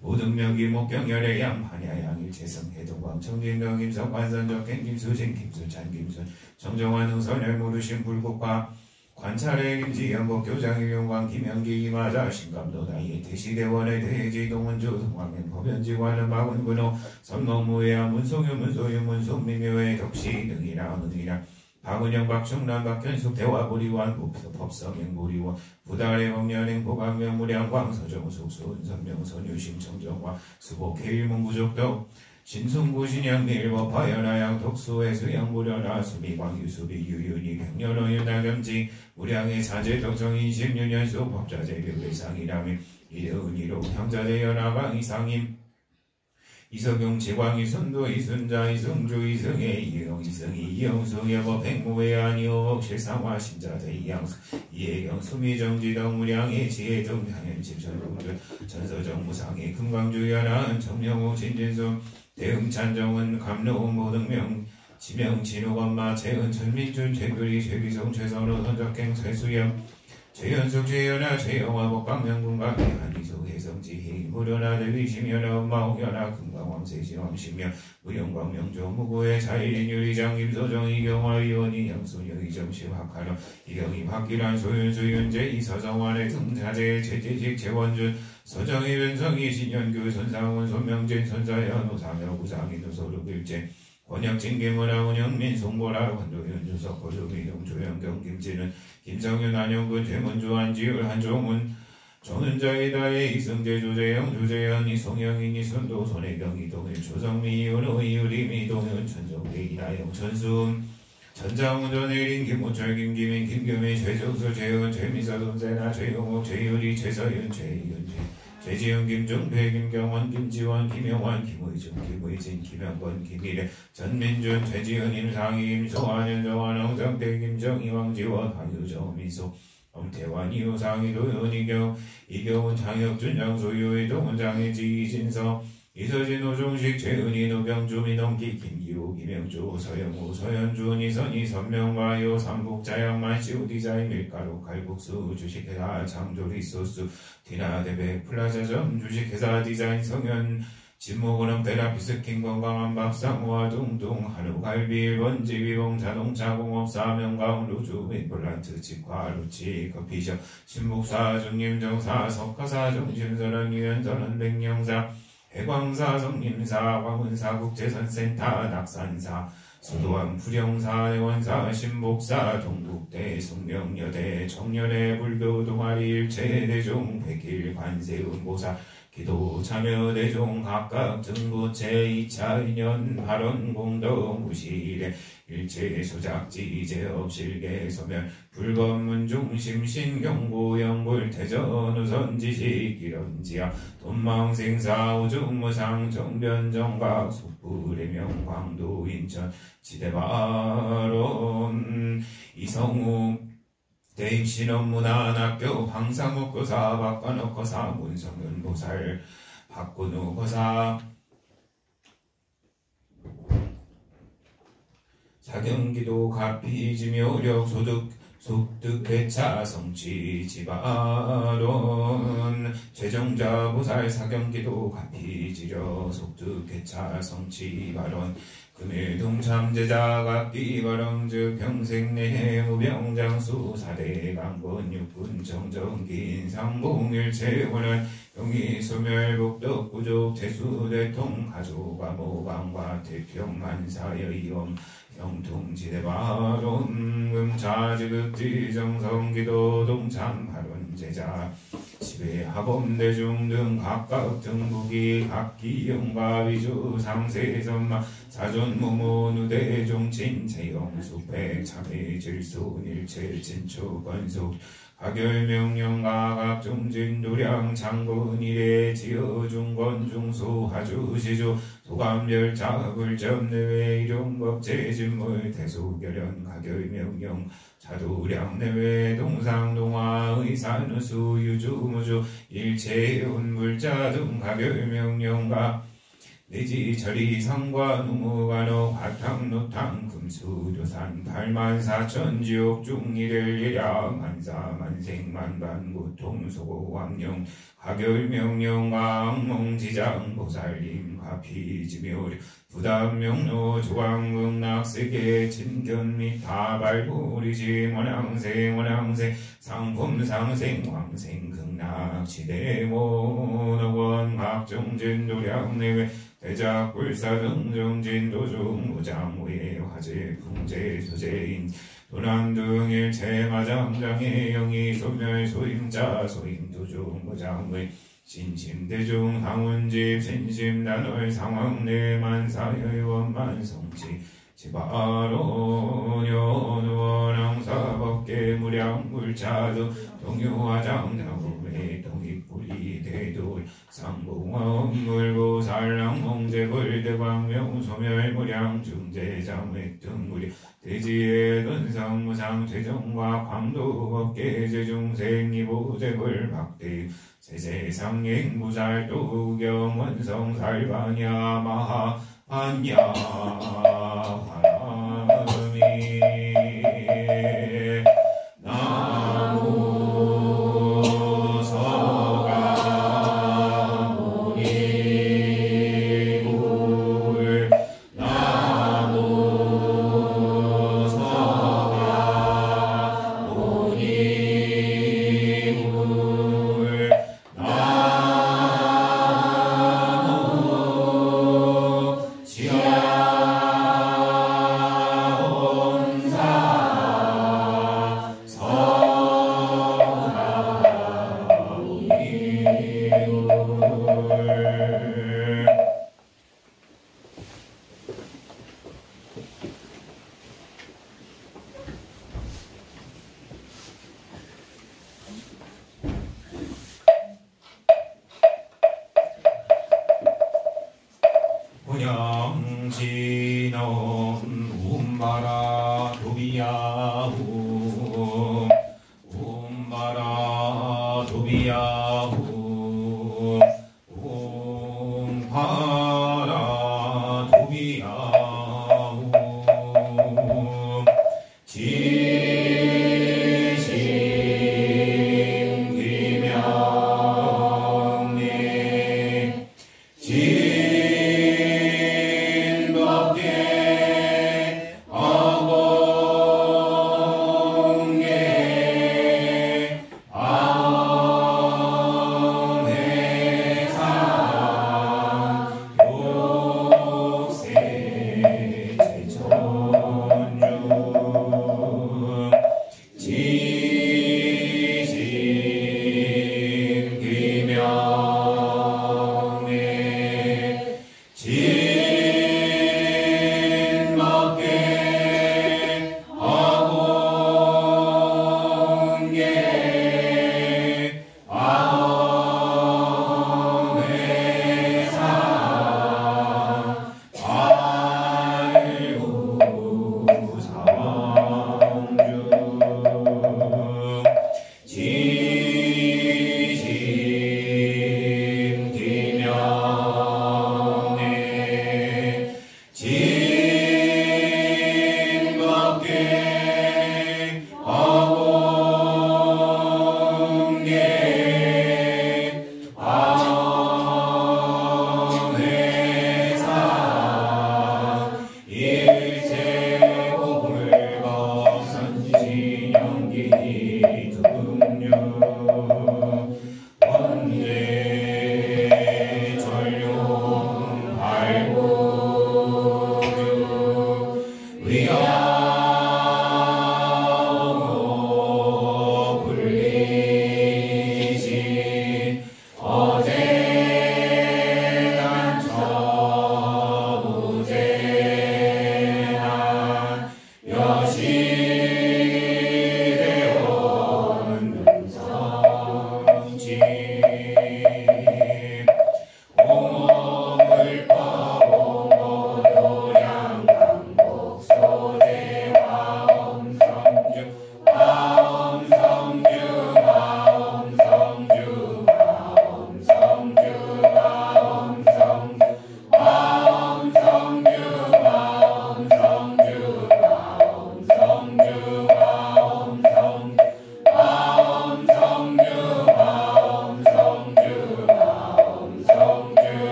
모등명기 목경열의 양판야양 일체성 해동광 정진덕 임석 관선적 갱김수진 김수찬 김순 정정환 응선열 모르신 불국과 관찰의 김지 연복 교장 일용광 김영기 이마자 신감도나이 대시대원의 대지 동원주 동광명 법연지관은 박은근호 선목무예야 문송유 문소유 문송미묘의 덕시 등이라 등이라 박은영 박충남 박현숙 대화보리원 법성행 보리원 부달의 법년행 보강명 무량광 서정숙 손선명 선유심 정정화 수복해일문부족덕 신승구 신양 밀법 화연하양 덕수의 수양무려나 수미광 유수비 유윤이 병렬어 윤나겸지 무량의 사제덕 정인심 윤연수 법자재 묘의상이라미 이대은이로 형자재 연하강 이상임 이석용 제광 이순도 이순자 이승주 이승혜 이영 이승희 이영수 여법 백무의 아니오 실상화 신자재 이양수 이혜경 수미정지덕 무량의 지혜정 당연 집천공준 전서정무상의 금광주 연한 정명호 진진수 대응찬정은 감로운 모등명 지명 진호건마 재은 천민준 최규리 최기성 최선호 선적행 최수영 최연숙 최연아 최영화 복강명군강의 한기소 혜성지희 무련하 대위심연아 엄마옥연아 금강왕세시왕심명 무영광명조 무구의 자일인 유리장 김소정 이경화 이원희 양소녀 이정심 학하러 이경희 박기란 소윤수 윤재 이서정환의 등자재 최재직 최원준 서정희 변성희 신현규 손상훈 손명진 손사연 오사명 우상희 노소룩일제 권혁진 김은하 운영민 송보라 권도윤 주석 고조미용 조영경 김진은 김성윤 안영근 최문주 안지율 한종훈 정은자이다의 이승재 조재영 조재현 이송영인 이순도 손혜경 이동일 조성미 이은호 이유림 이동윤 천정대 이나영 천수음 전장훈 전혜린 김호철 김기민 김규민 최정수 최은 최미서 돈세나 최용옥 최유리 최서윤 최이윤 최지영 김종배 김경원 김지원 김영환 김의준 김의진 김영건 김일혜 전민준 최지은 임상희 임소환 현정환 홍정태 김정희 왕지원 한유정 미소 엄태환 이호상희 도현 이경훈 장혁준 양소유 이동훈 장혜지 이진성 이서진 오종식 최은희 노병주 민홍기 김기호 김영주 서영우 서현준 이선희 선명마요 삼북자양만 시우디자인 밀가루 칼국수 주식회사 장조리소스 디나대백 플라자점 주식회사 디자인 성현 진모그럼 테라피스킨 건강한 밥상우와 둥둥 한우갈비 1번 지위봉 자동차 공업사 명강 루주 윈플란트 치과 루치 커피숍 신북사 중림정사 석가사 정신선언 유연선언 백령사 해광사 성림사 광운사 국제선센터 낙산사 수도원 부령사 대원사 신복사 동국대 송명여대 청년의 불교 동아리 일체대종 백일 관세음보사 기도 참여대종 각각 정부체 2차 인연 발언 공덕 무시일에 일체 소작지 제업실계 소멸 불법문 중심 신경고 영불 대전 우선 지식 이런지야 돈망생사 우중무상 정변정각 속불의명 광도 인천 지대발언 이성우 대입신업문안학교 방상옥교사 박관옥거사 문성윤보살 박군우거사 사경기도 가피지묘력 속득회차 성취 지발언 최정자 보살 사경기도 가피지려 속득회차 성취 발언 금일 동참제자가 끼바람즉 평생 내해 무병장수 사대 강권 육군 정정긴 상봉일체원한 영희 소멸복덕 부족 재수대통 가조가 모방과 태평만사여이엄 형통지대바론 금차지극지정성기도 동참하론제자 지배합엄대중 등 각각 등국이 각기영과 위주 상세선마 사존무모누대종 진체영 수백 참회 질소 일체 진초 건속 가결명령가 각종 진도량 장군 이래 지어 중건 중소 하주 시조 소감열차 불점 내외 일용법 제진물 대소결연 가결명령 자도량 내외 동상동화 의산우수 유주무주 일체 운물자 등 가결명령가 내지 절이 상과 누무간호 바탕노탕 금수도산 84,000 지옥 중일을 예량 만사 만생만반 고통소고 왕령 가결명령과 악몽지장 보살림 가피지묘 부담명로 조광극낙세계 진견 및 다발부리지 원앙생 원앙생 상품상생 왕생 극락지대모노원 각종진도량 내외 대작 불사등 정진도중 무장무예 화재 풍재 소재인 도난 등 일체 마장장애 영희 소멸 소임자 소임도중 무장무예 신심대중 항운집 신심단월 상황내 만사여의 원만성치 지바로연원왕사법계 무량불차도 동유화장자부의 동익불이 대도 상봉원물고 살랑몽제불 대광명소멸 무량중제장맥 등무리 대지의 근성무상 최종과 광도법계 제중생이보제불 박대 세세상행무살도 경원성살반야 마하 안야하라미 나무 서가모니불 나무 서가모니불 본영진원 움바라 도비야후 움바라 도비야후 움바라 도비야후 진심귀명리 진법계 어공계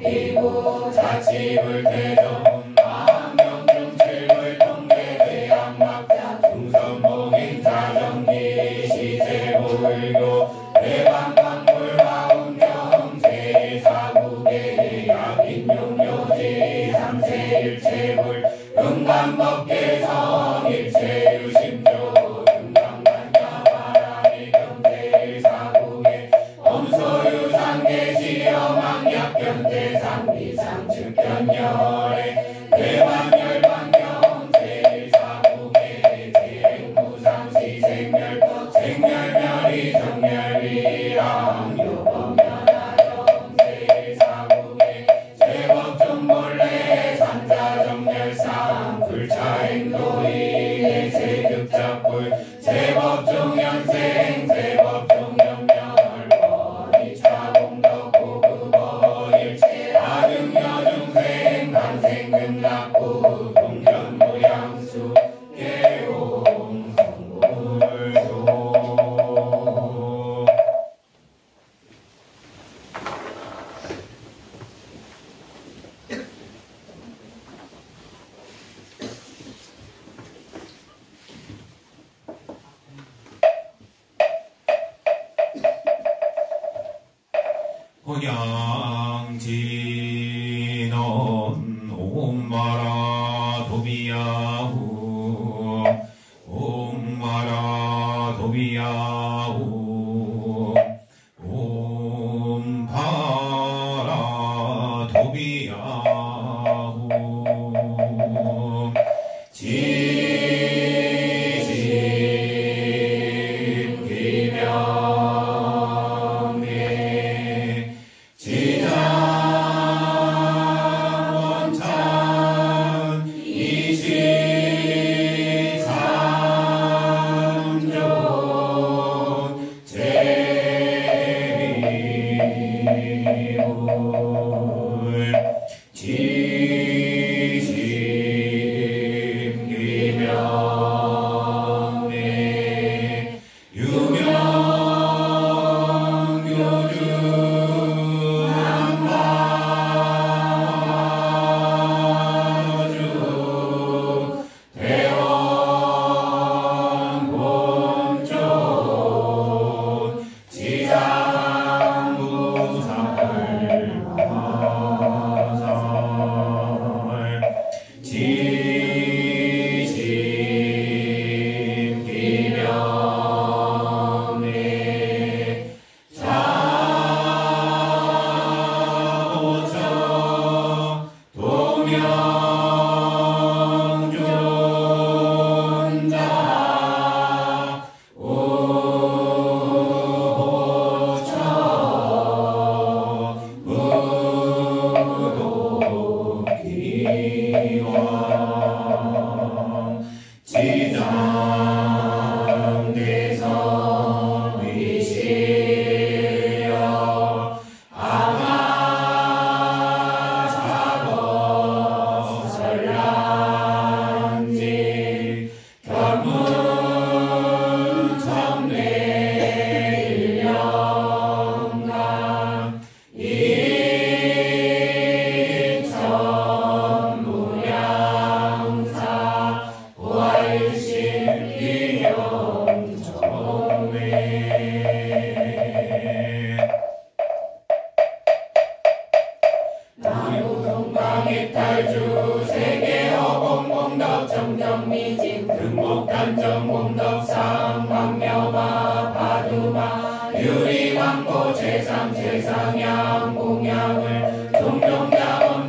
높이고 자치불 대전 망명중 칠불 통계대학 막자 중선봉인 자정기 시제불교 대반방불 마운경 제1사국의 약인용료지 삼세일체불 응감법계성 일체유심조 응감간자바라미 경제일사국의 엄소유상계시여망약견대상 미상측견열의 대반열반경 제1사국의 제행무상시생멸법 생멸멸이 정멸이랑 요법멸하영 제1사국의 제법종몰래 삼자정멸상 불차행도의 세극작불 제법종연생 제법종연멸 원이차공덕 고급어일체 아등여중생 간생극락구 동견무량수 개홍성불조 혼양진원 옴마라 도비야후 옴마라 도비야후 옴파라 도비야후 지심 기명에 지장원찬 이십삼존 제비불 지심 기명에 유명교주 남마주 대원본존 지장무살마살 지심 기명에 자보처 도명존자 우보처 무도기왕 지장대성 위시여 아마사법 설란지 견문천내일령감 인천무양사 활신기영정매 나무동방이탈주 세계허공공덕 정정미진 등목단정공덕상 광명화 파두마 유리광고 제상제상양 공양을 종종자원